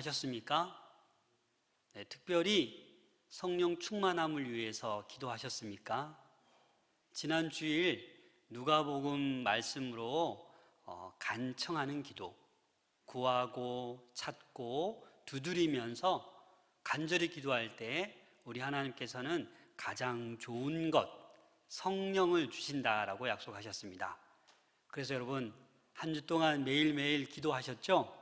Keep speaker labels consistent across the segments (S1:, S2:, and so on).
S1: 기도하셨습니까? 네, 특별히 성령 충만함을 위해서 기도하셨습니까? 지난 주일 누가복음 말씀으로 간청하는 기도, 구하고 찾고 두드리면서 간절히 기도할 때 우리 하나님께서는 가장 좋은 것, 성령을 주신다라고 약속하셨습니다. 그래서 여러분, 한 주 동안 매일매일 기도하셨죠?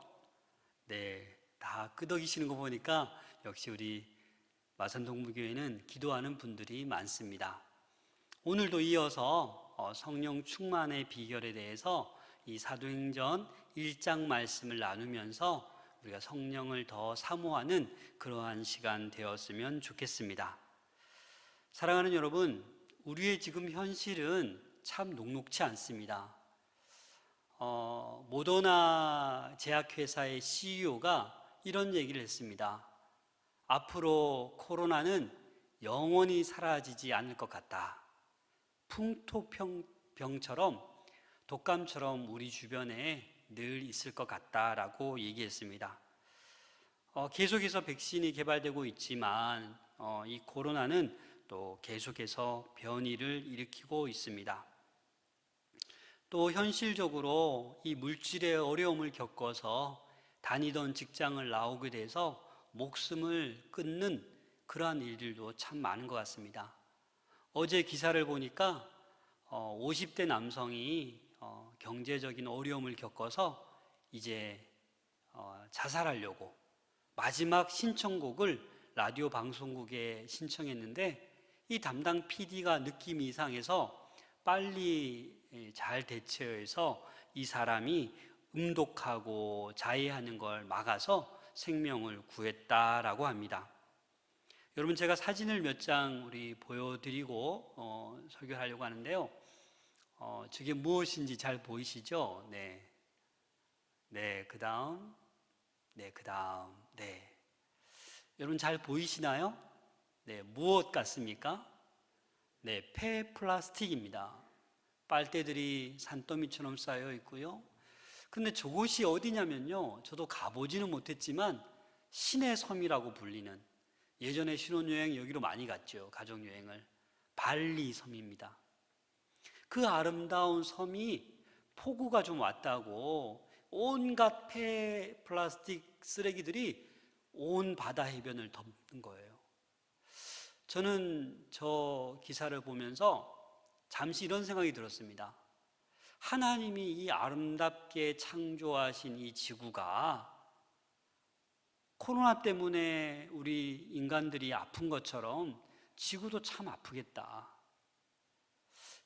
S1: 네, 다 끄덕이시는 거 보니까 역시 우리 마산동부교회는 기도하는 분들이 많습니다. 오늘도 이어서 성령 충만의 비결에 대해서 이 사도행전 1장 말씀을 나누면서 우리가 성령을 더 사모하는 그러한 시간 되었으면 좋겠습니다. 사랑하는 여러분, 우리의 지금 현실은 참 녹록치 않습니다. 모더나 제약회사의 CEO가 이런 얘기를 했습니다. 앞으로 코로나는 영원히 사라지지 않을 것 같다. 풍토병처럼 독감처럼 우리 주변에 늘 있을 것 같다라고 얘기했습니다. 계속해서 백신이 개발되고 있지만 이 코로나는 또 계속해서 변이를 일으키고 있습니다. 또 현실적으로 이 물질의 어려움을 겪어서 다니던 직장을 나오게 돼서 목숨을 끊는 그러한 일들도 참 많은 것 같습니다. 어제 기사를 보니까 50대 남성이 경제적인 어려움을 겪어서 이제 자살하려고 마지막 신청곡을 라디오 방송국에 신청했는데 이 담당 PD가 느낌이 이상해서 빨리 잘 대처해서 이 사람이 음독하고 자해하는 걸 막아서 생명을 구했다라고 합니다. 여러분, 제가 사진을 몇 장 우리 보여드리고 설교하려고 하는데요. 저게 무엇인지 잘 보이시죠? 네, 그 다음. 네. 여러분 잘 보이시나요? 네, 무엇 같습니까? 네, 폐 플라스틱입니다. 빨대들이 산더미처럼 쌓여 있고요. 근데 저곳이 어디냐면요, 저도 가보지는 못했지만 신의 섬이라고 불리는, 예전에 신혼여행 여기로 많이 갔죠. 가족여행을. 발리 섬입니다. 그 아름다운 섬이 폭우가 좀 왔다고 온갖 폐 플라스틱 쓰레기들이 온 바다 해변을 덮는 거예요. 저는 저 기사를 보면서 잠시 이런 생각이 들었습니다. 하나님이 이 아름답게 창조하신 이 지구가 코로나 때문에 우리 인간들이 아픈 것처럼 지구도 참 아프겠다.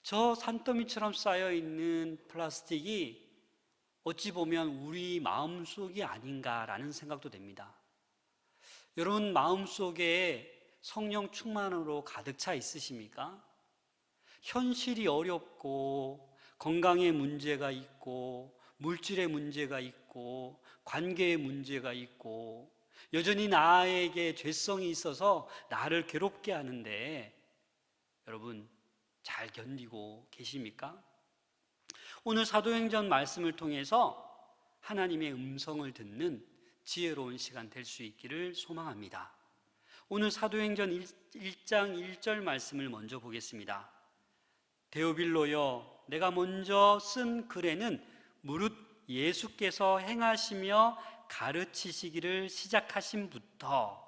S1: 저 산더미처럼 쌓여있는 플라스틱이 어찌 보면 우리 마음속이 아닌가라는 생각도 됩니다. 여러분 마음속에 성령 충만으로 가득 차 있으십니까? 현실이 어렵고 건강에 문제가 있고 물질의 문제가 있고 관계의 문제가 있고 여전히 나에게 죄성이 있어서 나를 괴롭게 하는데 여러분 잘 견디고 계십니까? 오늘 사도행전 말씀을 통해서 하나님의 음성을 듣는 지혜로운 시간 될 수 있기를 소망합니다. 오늘 사도행전 1장 1절 말씀을 먼저 보겠습니다. 데오빌로여, 내가 먼저 쓴 글에는 무릇 예수께서 행하시며 가르치시기를 시작하신부터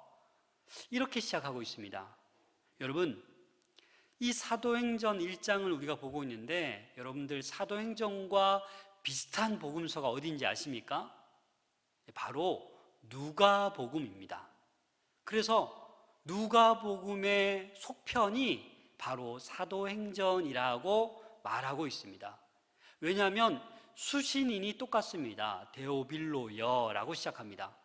S1: 이렇게 시작하고 있습니다. 여러분, 이 사도행전 1장을 우리가 보고 있는데 여러분들 사도행전과 비슷한 복음서가 어디인지 아십니까? 바로 누가복음입니다. 그래서 누가복음의 속편이 바로 사도행전이라고 말하고 있습니다. 왜냐하면 수신인이 똑같습니다. 데오빌로여라고 시작합니다.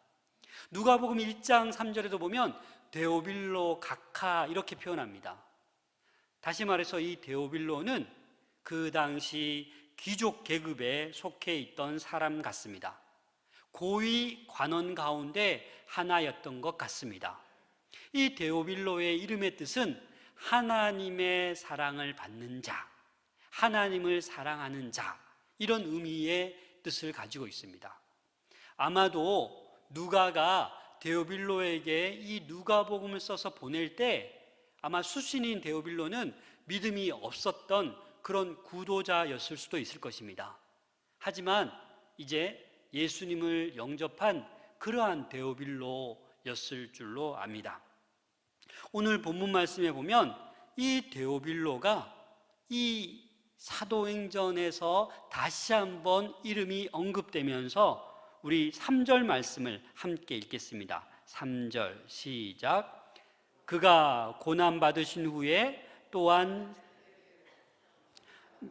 S1: 누가복음 1장 3절에도 보면 데오빌로 각하 이렇게 표현합니다. 다시 말해서 이 데오빌로는 그 당시 귀족 계급에 속해 있던 사람 같습니다. 고위 관원 가운데 하나였던 것 같습니다. 이 데오빌로의 이름의 뜻은 하나님의 사랑을 받는 자, 하나님을 사랑하는 자, 이런 의미의 뜻을 가지고 있습니다. 아마도 누가가 데오빌로에게 이 누가복음을 써서 보낼 때 아마 수신인 데오빌로는 믿음이 없었던 그런 구도자였을 수도 있을 것입니다. 하지만 이제 예수님을 영접한 그러한 데오빌로였을 줄로 압니다. 오늘 본문 말씀에 보면 이 데오빌로가 이 사도행전에서 다시 한번 이름이 언급되면서 우리 3절 말씀을 함께 읽겠습니다. 3절 시작. 그가 고난받으신 후에 또한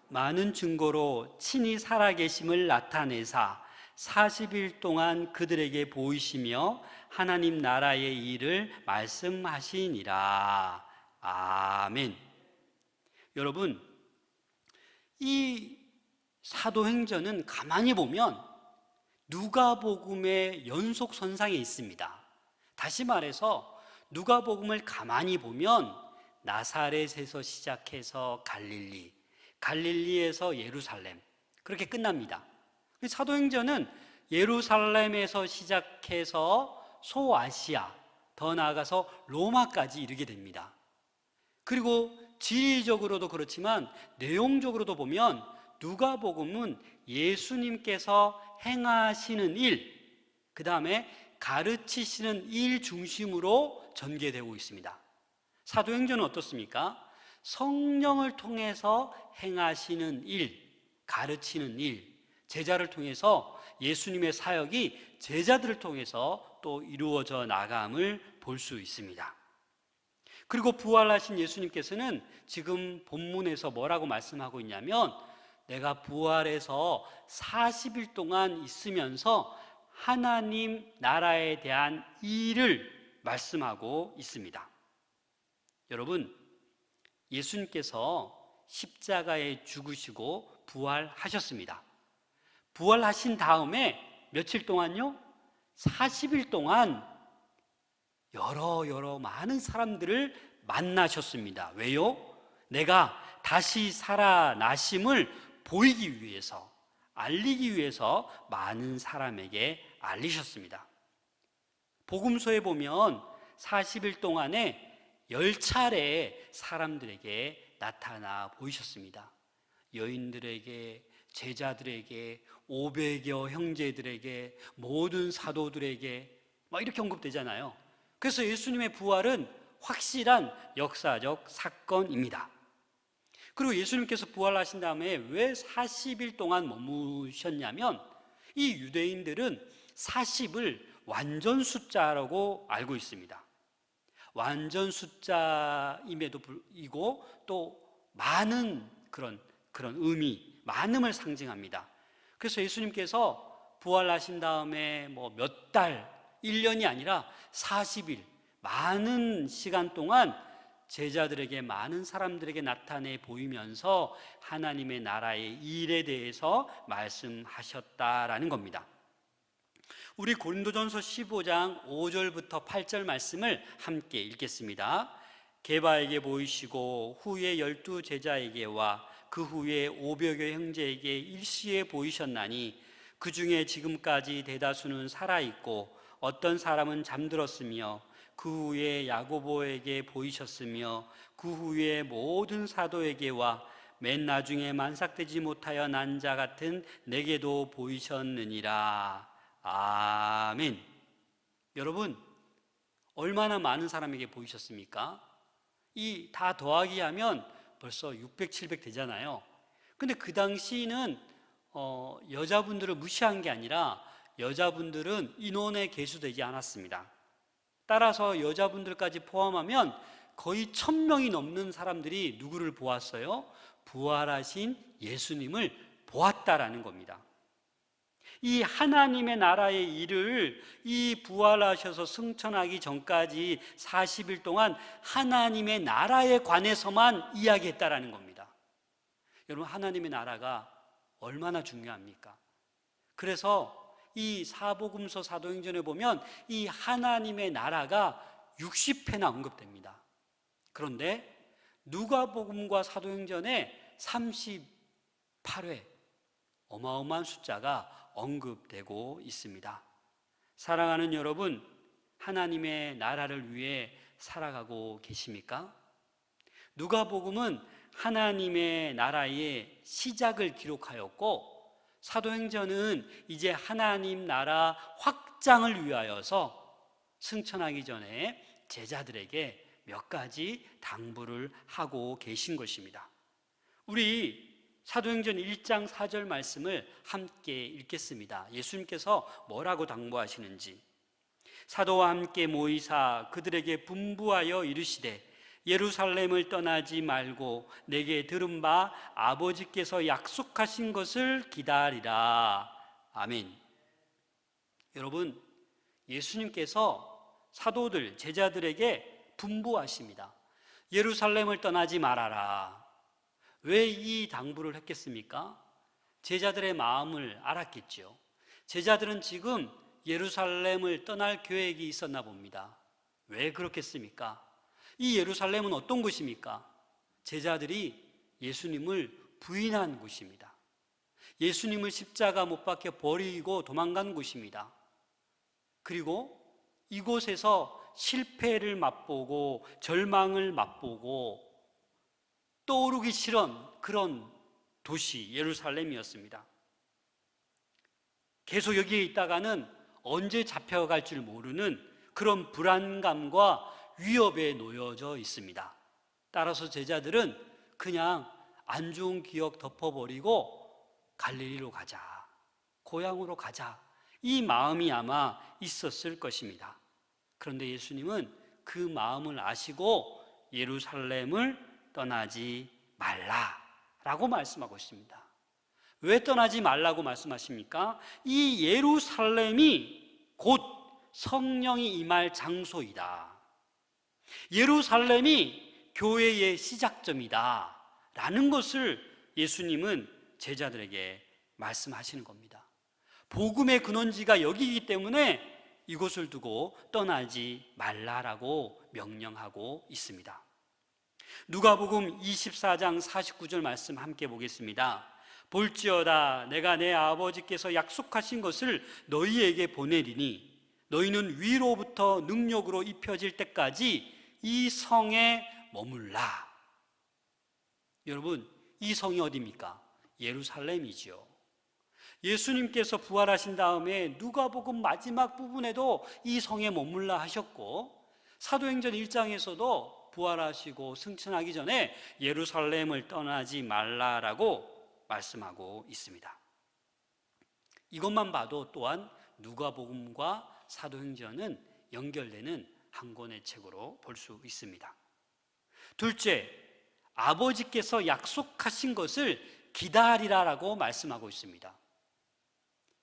S1: 많은 증거로 친히 살아계심을 나타내사 40일 동안 그들에게 보이시며 하나님 나라의 일을 말씀하시니라. 아멘. 여러분, 이 사도행전은 가만히 보면 누가복음의 연속선상에 있습니다. 다시 말해서 누가복음을 가만히 보면 나사렛에서 시작해서 갈릴리, 갈릴리에서 예루살렘, 그렇게 끝납니다. 사도행전은 예루살렘에서 시작해서 소아시아, 더 나아가서 로마까지 이르게 됩니다. 그리고 지리적으로도 그렇지만 내용적으로도 보면 누가복음은 예수님께서 행하시는 일, 그 다음에 가르치시는 일 중심으로 전개되고 있습니다. 사도행전은 어떻습니까? 성령을 통해서 행하시는 일, 가르치는 일, 제자를 통해서 예수님의 사역이 제자들을 통해서 또 이루어져 나감을 볼 수 있습니다. 그리고 부활하신 예수님께서는 지금 본문에서 뭐라고 말씀하고 있냐면 내가 부활해서 40일 동안 있으면서 하나님 나라에 대한 일을 말씀하고 있습니다. 여러분, 예수님께서 십자가에 죽으시고 부활하셨습니다. 부활하신 다음에 며칠 동안요? 40일 동안 여러 많은 사람들을 만나셨습니다. 왜요? 내가 다시 살아나심을 보이기 위해서, 알리기 위해서 많은 사람에게 알리셨습니다. 복음서에 보면 40일 동안에 10차례 사람들에게 나타나 보이셨습니다. 여인들에게, 제자들에게, 500여 형제들에게, 모든 사도들에게 막 이렇게 언급되잖아요. 그래서 예수님의 부활은 확실한 역사적 사건입니다. 그리고 예수님께서 부활하신 다음에 왜 40일 동안 머무셨냐면 이 유대인들은 40을 완전 숫자라고 알고 있습니다. 완전 숫자임에도 불구하고 또 많은 그런 의미, 많음을 상징합니다. 그래서 예수님께서 부활하신 다음에 몇 달, 1년이 아니라 40일, 많은 시간 동안 제자들에게, 많은 사람들에게 나타내 보이면서 하나님의 나라의 일에 대해서 말씀하셨다라는 겁니다. 우리 고린도전서 15장 5절부터 8절 말씀을 함께 읽겠습니다. 게바에게 보이시고 후에 12 제자에게와 그 후에 500여 형제에게 일시에 보이셨나니 그 중에 지금까지 대다수는 살아있고 어떤 사람은 잠들었으며 그 후에 야고보에게 보이셨으며 그 후에 모든 사도에게와 맨 나중에 만삭되지 못하여 난 자 같은 내게도 보이셨느니라. 아멘. 여러분, 얼마나 많은 사람에게 보이셨습니까? 이 다 더하기 하면 벌써 600, 700 되잖아요. 근데 그 당시는 여자분들을 무시한 게 아니라 여자분들은 인원에 계수되지 않았습니다. 따라서 여자분들까지 포함하면 거의 1000명이 넘는 사람들이 누구를 보았어요? 부활하신 예수님을 보았다라는 겁니다. 이 하나님의 나라의 일을 이 부활하셔서 승천하기 전까지 40일 동안 하나님의 나라에 관해서만 이야기했다라는 겁니다. 여러분, 하나님의 나라가 얼마나 중요합니까? 그래서 이 사복음서 사도행전에 보면 이 하나님의 나라가 60회나 언급됩니다. 그런데 누가복음과 사도행전에 38회 어마어마한 숫자가 언급되고 있습니다. 사랑하는 여러분, 하나님의 나라를 위해 살아가고 계십니까? 누가복음은 하나님의 나라의 시작을 기록하였고, 사도행전은 이제 하나님 나라 확장을 위하여서 승천하기 전에 제자들에게 몇 가지 당부를 하고 계신 것입니다. 우리 사도행전 1장 4절 말씀을 함께 읽겠습니다. 예수님께서 뭐라고 당부하시는지. 사도와 함께 모이사 그들에게 분부하여 이르시되 예루살렘을 떠나지 말고 내게 들은 바 아버지께서 약속하신 것을 기다리라. 아멘. 여러분, 예수님께서 사도들, 제자들에게 분부하십니다. 예루살렘을 떠나지 말아라. 왜 이 당부를 했겠습니까? 제자들의 마음을 알았겠죠. 제자들은 지금 예루살렘을 떠날 계획이 있었나 봅니다. 왜 그렇겠습니까? 이 예루살렘은 어떤 곳입니까? 제자들이 예수님을 부인한 곳입니다. 예수님을 십자가 못 박혀 버리고 도망간 곳입니다. 그리고 이곳에서 실패를 맛보고 절망을 맛보고 떠오르기 싫은 그런 도시 예루살렘이었습니다. 계속 여기에 있다가는 언제 잡혀갈 줄 모르는 그런 불안감과 위협에 놓여져 있습니다. 따라서 제자들은 그냥 안 좋은 기억 덮어버리고 갈릴리로 가자, 고향으로 가자, 이 마음이 아마 있었을 것입니다. 그런데 예수님은 그 마음을 아시고 예루살렘을 떠나지 말라라고 말씀하고 있습니다. 왜 떠나지 말라고 말씀하십니까? 이 예루살렘이 곧 성령이 임할 장소이다. 예루살렘이 교회의 시작점이다 라는 것을 예수님은 제자들에게 말씀하시는 겁니다. 복음의 근원지가 여기이기 때문에 이곳을 두고 떠나지 말라라고 명령하고 있습니다. 누가복음 24장 49절 말씀 함께 보겠습니다. 볼지어다 내가 내 아버지께서 약속하신 것을 너희에게 보내리니 너희는 위로부터 능력으로 입혀질 때까지 이 성에 머물라. 여러분, 이 성이 어디입니까? 예루살렘이죠. 예수님께서 부활하신 다음에 누가복음 마지막 부분에도 이 성에 머물라 하셨고, 사도행전 1장에서도 부활하시고 승천하기 전에 예루살렘을 떠나지 말라라고 말씀하고 있습니다. 이것만 봐도 또한 누가복음과 사도행전은 연결되는 한 권의 책으로 볼 수 있습니다. 둘째, 아버지께서 약속하신 것을 기다리라라고 말씀하고 있습니다.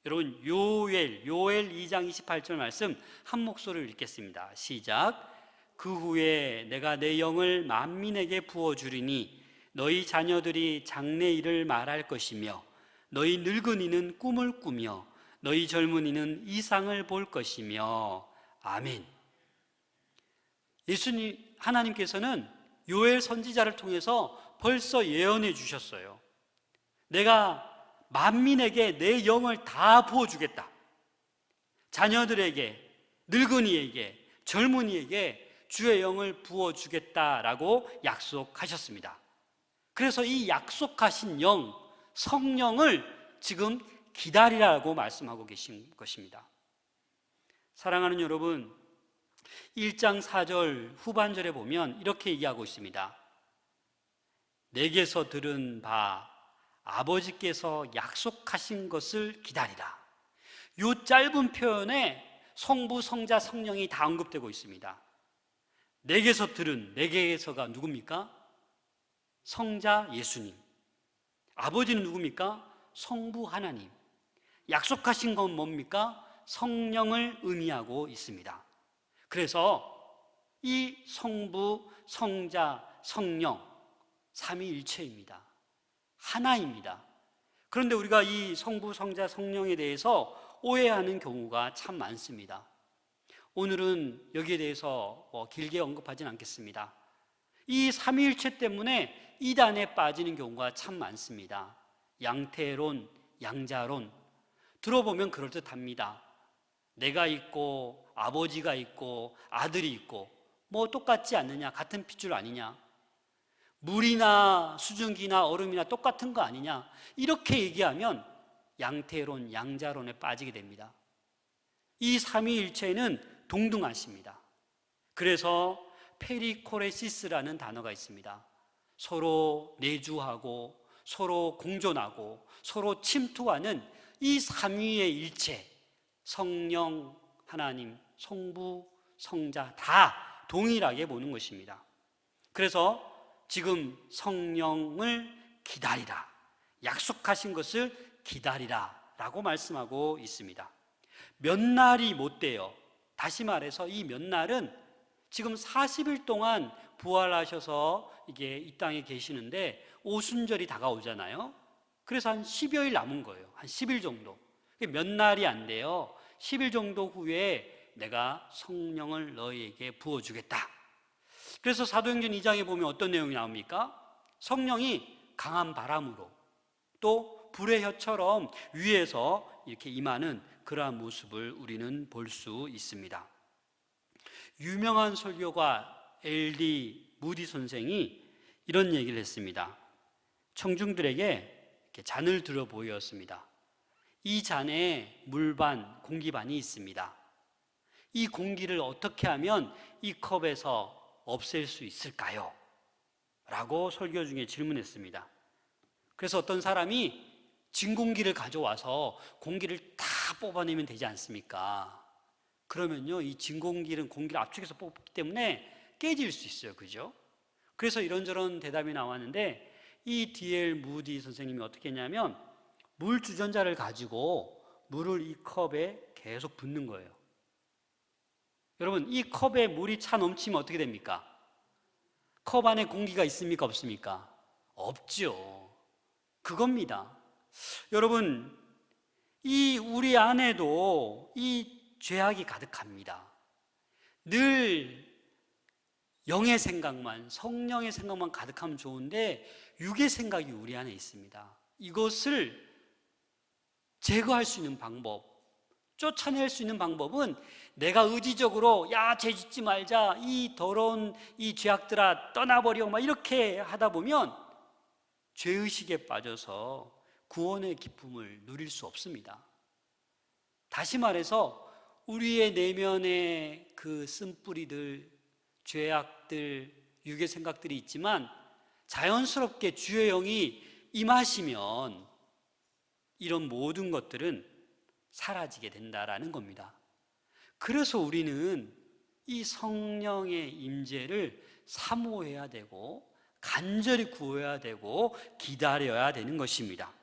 S1: 여러분, 요엘 2장 28절 말씀 한 목소리로 읽겠습니다. 시작. 그 후에 내가 내 영을 만민에게 부어주리니 너희 자녀들이 장래일을 말할 것이며 너희 늙은이는 꿈을 꾸며 너희 젊은이는 이상을 볼 것이며. 아멘. 예수님, 하나님께서는 요엘 선지자를 통해서 벌써 예언해 주셨어요. 내가 만민에게 내 영을 다 부어주겠다. 자녀들에게, 늙은이에게, 젊은이에게 주의 영을 부어주겠다라고 약속하셨습니다. 그래서 이 약속하신 영, 성령을 지금 기다리라고 말씀하고 계신 것입니다. 사랑하는 여러분, 1장 4절 후반절에 보면 이렇게 얘기하고 있습니다. 내게서 들은 바 아버지께서 약속하신 것을 기다리라. 이 짧은 표현에 성부, 성자, 성령이 다 언급되고 있습니다. 내게서 들은, 내게서가 누굽니까? 성자 예수님. 아버지는 누굽니까? 성부 하나님. 약속하신 건 뭡니까? 성령을 의미하고 있습니다. 그래서 이 성부, 성자, 성령 삼위일체입니다. 하나입니다. 그런데 우리가 이 성부, 성자, 성령에 대해서 오해하는 경우가 참 많습니다. 오늘은 여기에 대해서 길게 언급하진 않겠습니다. 이 삼위일체 때문에 이단에 빠지는 경우가 참 많습니다. 양태론, 양자론 들어보면 그럴듯합니다. 내가 있고 아버지가 있고 아들이 있고 뭐 똑같지 않느냐? 같은 핏줄 아니냐? 물이나 수증기나 얼음이나 똑같은 거 아니냐? 이렇게 얘기하면 양태론, 양자론에 빠지게 됩니다. 이 삼위일체는 동등하십니다. 그래서 페리코레시스라는 단어가 있습니다. 서로 내주하고 서로 공존하고 서로 침투하는 이 삼위의 일체, 성령, 하나님, 성부, 성자 다 동일하게 보는 것입니다. 그래서 지금 성령을 기다리라, 약속하신 것을 기다리라 라고 말씀하고 있습니다. 몇 날이 못 돼요. 다시 말해서 이 몇 날은 지금 40일 동안 부활하셔서 이게 이 땅에 계시는데 오순절이 다가오잖아요. 그래서 한 10여일 남은 거예요. 한 10일 정도. 몇 날이 안 돼요. 10일 정도 후에 내가 성령을 너희에게 부어주겠다. 그래서 사도행전 2장에 보면 어떤 내용이 나옵니까? 성령이 강한 바람으로 또 불의 혀처럼 위에서 이렇게 임하는 그러한 모습을 우리는 볼 수 있습니다. 유명한 설교가 L.D. 무디 선생이 이런 얘기를 했습니다. 청중들에게 이렇게 잔을 들어 보였습니다. 이 잔에 물반, 공기반이 있습니다. 이 공기를 어떻게 하면 이 컵에서 없앨 수 있을까요? 라고 설교 중에 질문했습니다. 그래서 어떤 사람이 진 공기를 가져와서 공기를 다 뽑아내면 되지 않습니까? 그러면요, 이 진 공기는 공기를 압축해서 뽑기 때문에 깨질 수 있어요. 그죠? 그래서 이런저런 대답이 나왔는데 이 D.L. 무디 선생님이 어떻게 했냐면 물 주전자를 가지고 물을 이 컵에 계속 붓는 거예요. 여러분, 이 컵에 물이 차 넘치면 어떻게 됩니까? 컵 안에 공기가 있습니까? 없습니까? 없죠. 그겁니다. 여러분, 이 우리 안에도 이 죄악이 가득합니다. 늘 영의 생각만, 성령의 생각만 가득하면 좋은데 육의 생각이 우리 안에 있습니다. 이것을 제거할 수 있는 방법, 쫓아낼 수 있는 방법은 내가 의지적으로 야, 죄 짓지 말자, 이 더러운 이 죄악들아 떠나버려 막 이렇게 하다 보면 죄의식에 빠져서 구원의 기쁨을 누릴 수 없습니다. 다시 말해서 우리의 내면에 그 쓴뿌리들, 죄악들, 육의 생각들이 있지만 자연스럽게 주의 영이 임하시면 이런 모든 것들은 사라지게 된다라는 겁니다. 그래서 우리는 이 성령의 임재를 사모해야 되고 간절히 구해야 되고 기다려야 되는 것입니다.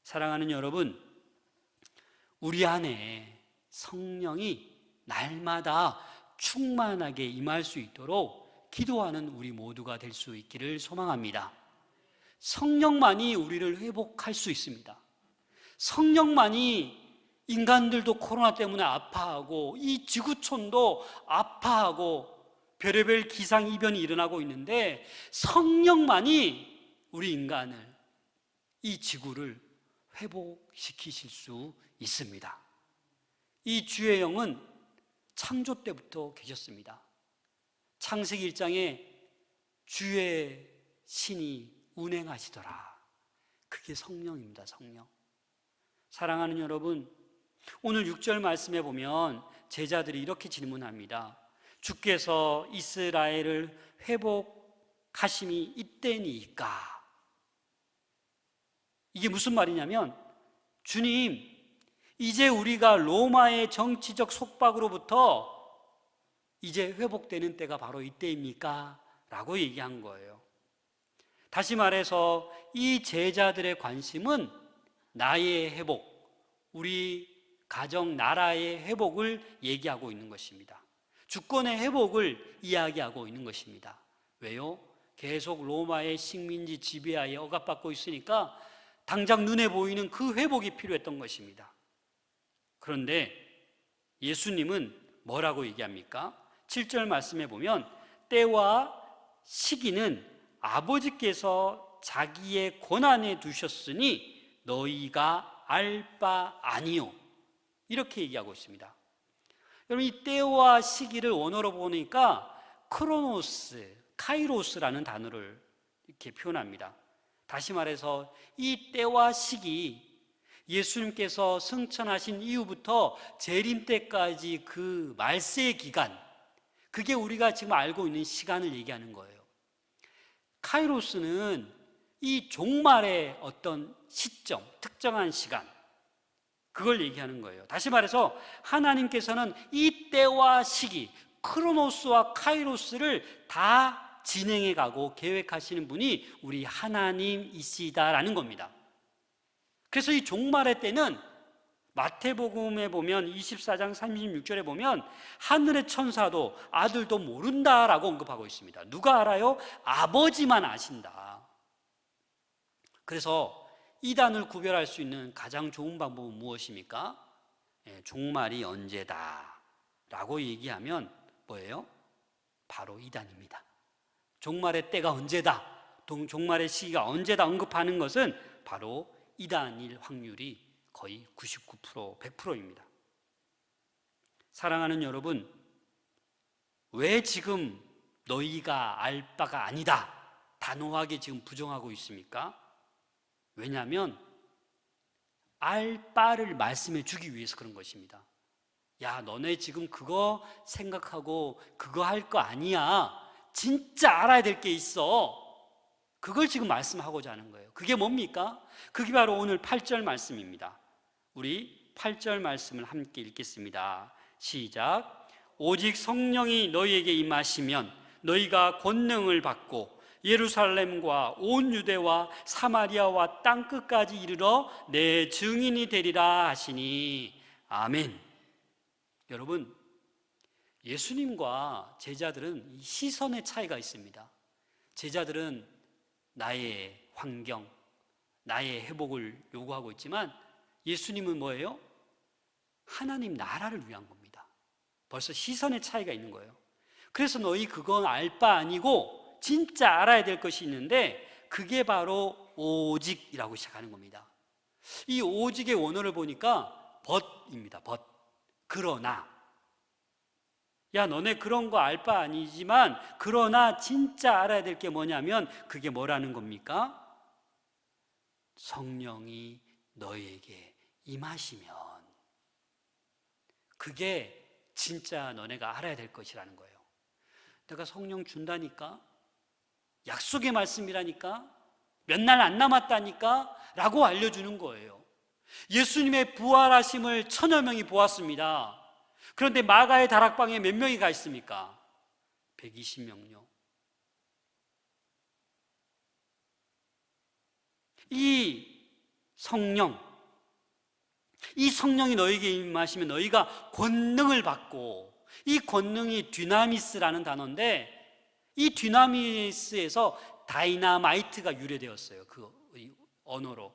S1: 사랑하는 여러분, 우리 안에 성령이 날마다 충만하게 임할 수 있도록 기도하는 우리 모두가 될 수 있기를 소망합니다. 성령만이 우리를 회복할 수 있습니다. 성령만이 인간들도 코로나 때문에 아파하고 이 지구촌도 아파하고 별의별 기상이변이 일어나고 있는데 성령만이 우리 인간을, 이 지구를 회복시키실 수 있습니다. 이 주의 영은 창조 때부터 계셨습니다. 창세기 1장에 주의 신이 운행하시더라. 그게 성령입니다. 성령. 사랑하는 여러분, 오늘 6절 말씀에 보면 제자들이 이렇게 질문합니다. 주께서 이스라엘을 회복하심이 이때니까. 이게 무슨 말이냐면, 주님, 이제 우리가 로마의 정치적 속박으로부터 이제 회복되는 때가 바로 이때입니까? 라고 얘기한 거예요. 다시 말해서 이 제자들의 관심은 나의 회복, 우리 가정, 나라의 회복을 얘기하고 있는 것입니다. 주권의 회복을 이야기하고 있는 것입니다. 왜요? 계속 로마의 식민지 지배하에 억압받고 있으니까 당장 눈에 보이는 그 회복이 필요했던 것입니다. 그런데 예수님은 뭐라고 얘기합니까? 7절 말씀에 보면 때와 시기는 아버지께서 자기의 권한에 두셨으니 너희가 알 바 아니요, 이렇게 얘기하고 있습니다. 여러분, 이 때와 시기를 원어로 보니까 크로노스, 카이로스라는 단어를 이렇게 표현합니다. 다시 말해서 이 때와 시기, 예수님께서 승천하신 이후부터 재림 때까지 그 말세의 기간, 그게 우리가 지금 알고 있는 시간을 얘기하는 거예요. 카이로스는 이 종말의 어떤 시점, 특정한 시간, 그걸 얘기하는 거예요. 다시 말해서 하나님께서는 이 때와 시기, 크로노스와 카이로스를 다 진행해 가고 계획하시는 분이 우리 하나님이시다라는 겁니다. 그래서 이 종말의 때는 마태복음에 보면 24장 36절에 보면 하늘의 천사도 아들도 모른다라고 언급하고 있습니다. 누가 알아요? 아버지만 아신다. 그래서 이단을 구별할 수 있는 가장 좋은 방법은 무엇입니까? 종말이 언제다 라고 얘기하면 뭐예요? 바로 이단입니다. 종말의 때가 언제다, 종말의 시기가 언제다 언급하는 것은 바로 이단일 확률이 거의 99%, 100%입니다. 사랑하는 여러분, 왜 지금 너희가 알 바가 아니다 단호하게 지금 부정하고 있습니까? 왜냐하면 알 바를 말씀해 주기 위해서 그런 것입니다. 야, 너네 지금 그거 생각하고 그거 할 거 아니야. 진짜 알아야 될 게 있어. 그걸 지금 말씀하고자 하는 거예요. 그게 뭡니까? 그게 바로 오늘 8절 말씀입니다. 우리 8절 말씀을 함께 읽겠습니다. 시작. 오직 성령이 너희에게 임하시면 너희가 권능을 받고 예루살렘과 온 유대와 사마리아와 땅끝까지 이르러 내 증인이 되리라 하시니. 아멘. 여러분, 예수님과 제자들은 시선의 차이가 있습니다. 제자들은 나의 환경, 나의 회복을 요구하고 있지만 예수님은 뭐예요? 하나님 나라를 위한 겁니다. 벌써 시선의 차이가 있는 거예요. 그래서 너희 그건 알 바 아니고 진짜 알아야 될 것이 있는데 그게 바로 오직이라고 시작하는 겁니다. 이 오직의 원어를 보니까 but입니다. but. 그러나. 야, 너네 그런 거 알 바 아니지만 그러나 진짜 알아야 될 게 뭐냐면 그게 뭐라는 겁니까? 성령이 너희에게 임하시면 그게 진짜 너네가 알아야 될 것이라는 거예요. 내가 성령 준다니까? 약속의 말씀이라니까? 몇 날 안 남았다니까? 라고 알려주는 거예요. 예수님의 부활하심을 1000여 명이 보았습니다. 그런데 마가의 다락방에 몇 명이 가 있습니까? 120명요. 이 성령이 너에게 임하시면 너희가 권능을 받고, 이 권능이 dynamis라는 단어인데 이 dynamis에서 다이나마이트가 유래되었어요. 그 언어로.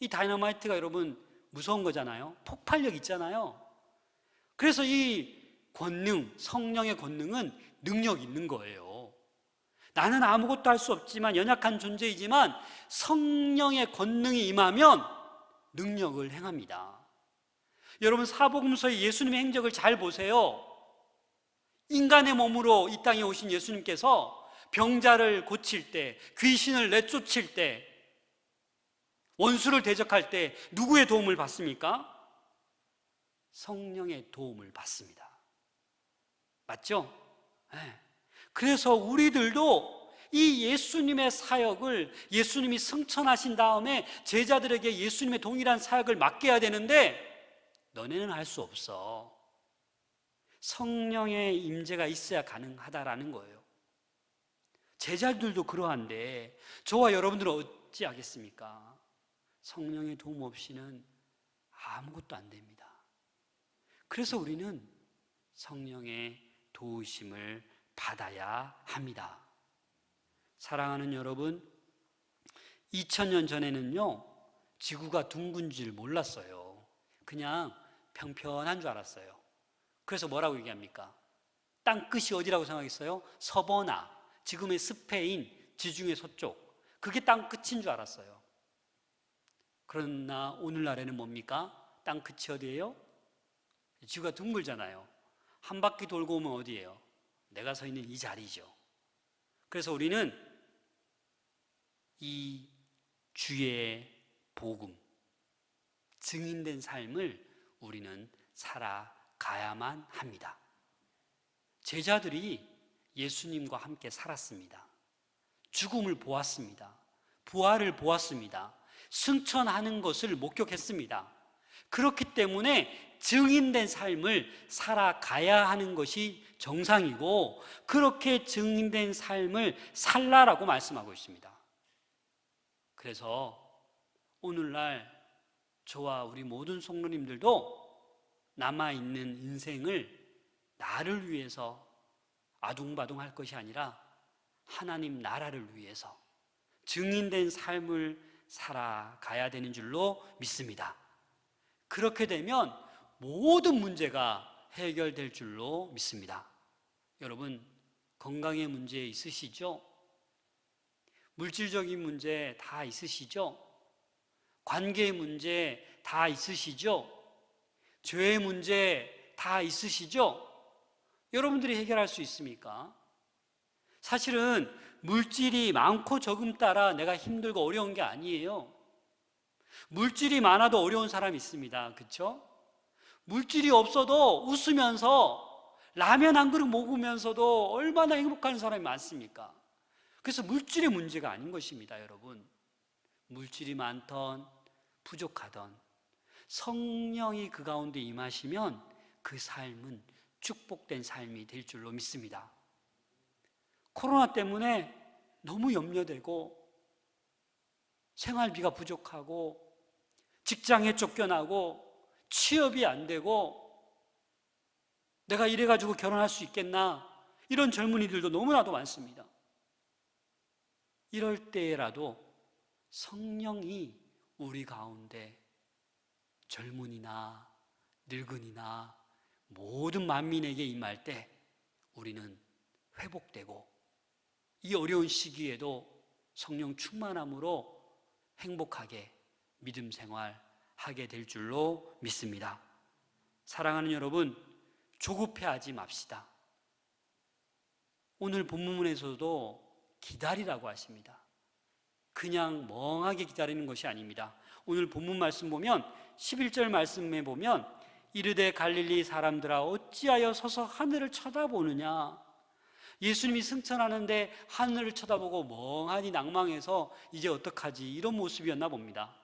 S1: 이 다이나마이트가 여러분 무서운 거잖아요. 폭발력 있잖아요. 그래서 이 권능, 성령의 권능은 능력 있는 거예요. 나는 아무것도 할 수 없지만, 연약한 존재이지만 성령의 권능이 임하면 능력을 행합니다. 여러분, 사복음서의 예수님의 행적을 잘 보세요. 인간의 몸으로 이 땅에 오신 예수님께서 병자를 고칠 때, 귀신을 내쫓을 때, 원수를 대적할 때 누구의 도움을 받습니까? 성령의 도움을 받습니다. 맞죠? 네. 그래서 우리들도 이 예수님의 사역을, 예수님이 승천하신 다음에 제자들에게 예수님의 동일한 사역을 맡겨야 되는데 너네는 할 수 없어. 성령의 임재가 있어야 가능하다라는 거예요. 제자들도 그러한데 저와 여러분들은 어찌하겠습니까? 성령의 도움 없이는 아무것도 안 됩니다. 그래서 우리는 성령의 도우심을 받아야 합니다. 사랑하는 여러분, 2000년 전에는요, 지구가 둥근 줄 몰랐어요. 그냥 평평한 줄 알았어요. 그래서 뭐라고 얘기합니까? 땅 끝이 어디라고 생각했어요? 서버나, 지금의 스페인, 지중해 서쪽, 그게 땅 끝인 줄 알았어요. 그러나 오늘날에는 뭡니까? 땅 끝이 어디예요? 지구가 둥글잖아요. 한 바퀴 돌고 오면 어디예요? 내가 서 있는 이 자리죠. 그래서 우리는 이 주의 복음, 증인된 삶을 우리는 살아가야만 합니다. 제자들이 예수님과 함께 살았습니다. 죽음을 보았습니다. 부활을 보았습니다. 승천하는 것을 목격했습니다. 그렇기 때문에 증인된 삶을 살아가야 하는 것이 정상이고, 그렇게 증인된 삶을 살라라고 말씀하고 있습니다. 그래서 오늘날 저와 우리 모든 성도님들도 남아있는 인생을 나를 위해서 아둥바둥할 것이 아니라 하나님 나라를 위해서 증인된 삶을 살아가야 되는 줄로 믿습니다. 그렇게 되면 모든 문제가 해결될 줄로 믿습니다. 여러분, 건강의 문제 있으시죠? 물질적인 문제 다 있으시죠? 관계의 문제 다 있으시죠? 죄의 문제 다 있으시죠? 여러분들이 해결할 수 있습니까? 사실은 물질이 많고 적음 따라 내가 힘들고 어려운 게 아니에요. 물질이 많아도 어려운 사람이 있습니다. 그렇죠? 물질이 없어도 웃으면서 라면 한 그릇 먹으면서도 얼마나 행복한 사람이 많습니까? 그래서 물질의 문제가 아닌 것입니다, 여러분. 물질이 많던 부족하던 성령이 그 가운데 임하시면 그 삶은 축복된 삶이 될 줄로 믿습니다. 코로나 때문에 너무 염려되고 생활비가 부족하고 직장에 쫓겨나고 취업이 안 되고 내가 이래가지고 결혼할 수 있겠나, 이런 젊은이들도 너무나도 많습니다. 이럴 때라도 성령이 우리 가운데 젊은이나 늙은이나 모든 만민에게 임할 때 우리는 회복되고 이 어려운 시기에도 성령 충만함으로 행복하게 믿음 생활하게 될 줄로 믿습니다. 사랑하는 여러분, 조급해하지 맙시다. 오늘 본문에서도 기다리라고 하십니다. 그냥 멍하게 기다리는 것이 아닙니다. 오늘 본문 말씀 보면 11절 말씀에 보면 이르되 갈릴리 사람들아 어찌하여 서서 하늘을 쳐다보느냐. 예수님이 승천하는데 하늘을 쳐다보고 멍하니 낭망해서 이제 어떡하지, 이런 모습이었나 봅니다.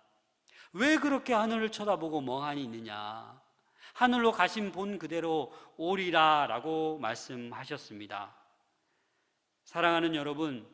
S1: 왜 그렇게 하늘을 쳐다보고 멍하니 있느냐. 하늘로 가신 본 그대로 오리라 라고 말씀하셨습니다. 사랑하는 여러분,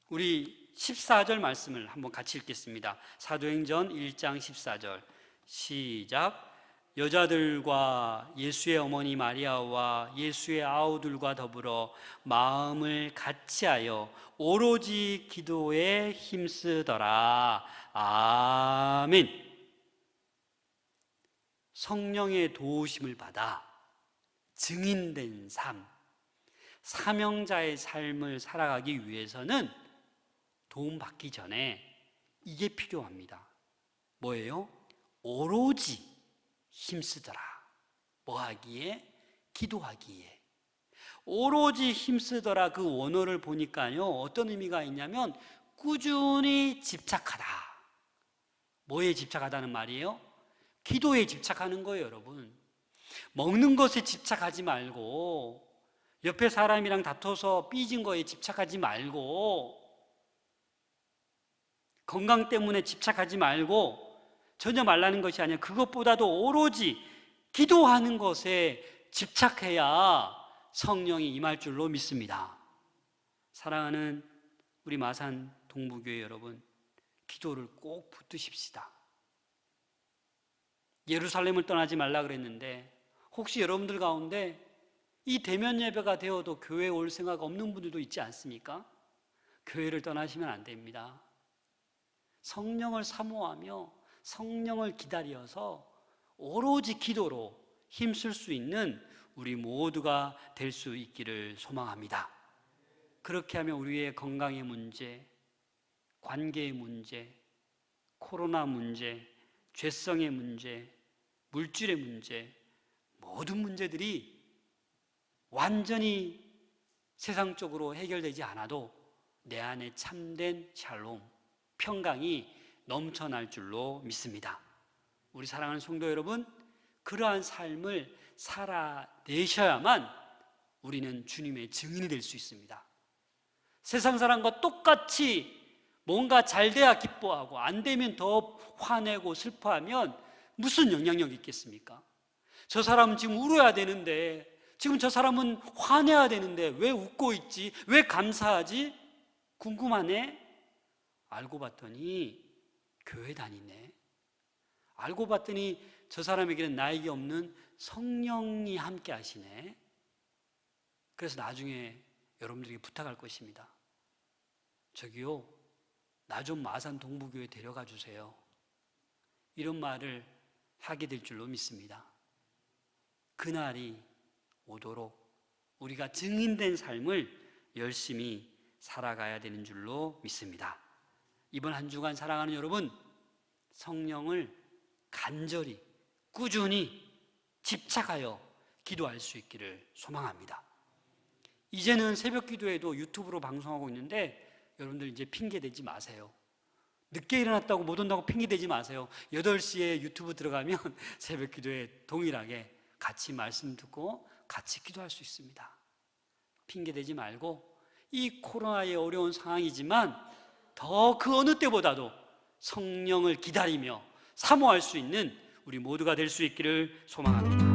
S1: 우리 14절 말씀을 한번 같이 읽겠습니다. 사도행전 1장 14절 시작. 여자들과 예수의 어머니 마리아와 예수의 아우들과 더불어 마음을 같이하여 오로지 기도에 힘쓰더라. 아멘. 성령의 도우심을 받아 증인된 삶, 사명자의 삶을 살아가기 위해서는 도움받기 전에 이게 필요합니다. 뭐예요? 오로지 힘쓰더라. 뭐 하기에? 기도하기에. 오로지 힘쓰더라, 그 원어를 보니까요 어떤 의미가 있냐면 꾸준히 집착하다. 뭐에 집착하다는 말이에요? 기도에 집착하는 거예요. 여러분, 먹는 것에 집착하지 말고, 옆에 사람이랑 다퉈서 삐진 거에 집착하지 말고, 건강 때문에 집착하지 말고, 전혀 말라는 것이 아니라 그것보다도 오로지 기도하는 것에 집착해야 성령이 임할 줄로 믿습니다. 사랑하는 우리 마산 동부교회 여러분, 기도를 꼭 붙드십시다. 예루살렘을 떠나지 말라 그랬는데 혹시 여러분들 가운데 이 대면 예배가 되어도 교회에 올 생각 없는 분들도 있지 않습니까? 교회를 떠나시면 안 됩니다. 성령을 사모하며 성령을 기다려서 오로지 기도로 힘쓸 수 있는 우리 모두가 될 수 있기를 소망합니다. 그렇게 하면 우리의 건강의 문제, 관계의 문제, 코로나 문제, 죄성의 문제, 물질의 문제, 모든 문제들이 완전히 세상적으로 해결되지 않아도 내 안에 참된 샬롬, 평강이 넘쳐날 줄로 믿습니다. 우리 사랑하는 성도 여러분, 그러한 삶을 살아내셔야만 우리는 주님의 증인이 될 수 있습니다. 세상 사람과 똑같이 뭔가 잘 돼야 기뻐하고 안 되면 더 화내고 슬퍼하면 무슨 영향력이 있겠습니까? 저 사람은 지금 울어야 되는데, 지금 저 사람은 화내야 되는데 왜 웃고 있지? 왜 감사하지? 궁금하네? 알고 봤더니 교회 다니네. 알고 봤더니 저 사람에게는 나에게 없는 성령이 함께 하시네. 그래서 나중에 여러분들에게 부탁할 것입니다. 저기요, 나 좀 마산 동부교회 데려가 주세요. 이런 말을 하게 될 줄로 믿습니다. 그날이 오도록 우리가 증인된 삶을 열심히 살아가야 되는 줄로 믿습니다. 이번 한 주간 사랑하는 여러분, 성령을 간절히 꾸준히 집착하여 기도할 수 있기를 소망합니다. 이제는 새벽 기도에도 유튜브로 방송하고 있는데 여러분들 이제 핑계 대지 마세요. 늦게 일어났다고 못 온다고 핑계 대지 마세요. 8시에 유튜브 들어가면 새벽 기도에 동일하게 같이 말씀 듣고 같이 기도할 수 있습니다. 핑계 대지 말고, 이 코로나의 어려운 상황이지만 더 그 어느 때보다도 성령을 기다리며 사모할 수 있는 우리 모두가 될 수 있기를 소망합니다.